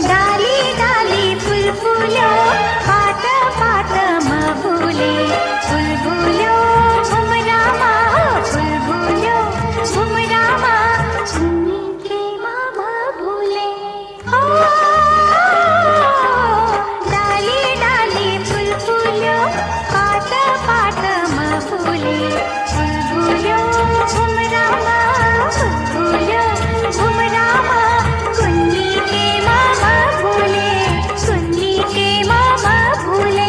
डाली डाली फूल फूलो पात पात मफुले फूल फूलो झुमरामा फूल फूलो झुमरामा झुमी के मामा भूले ओ डाली डाली फूल फूलो पात पात मफुले फूल फूलो झुमरामा फूल फूलो झुमरामा कुन्नी के मामा भूले कुन्नी के मामा भूले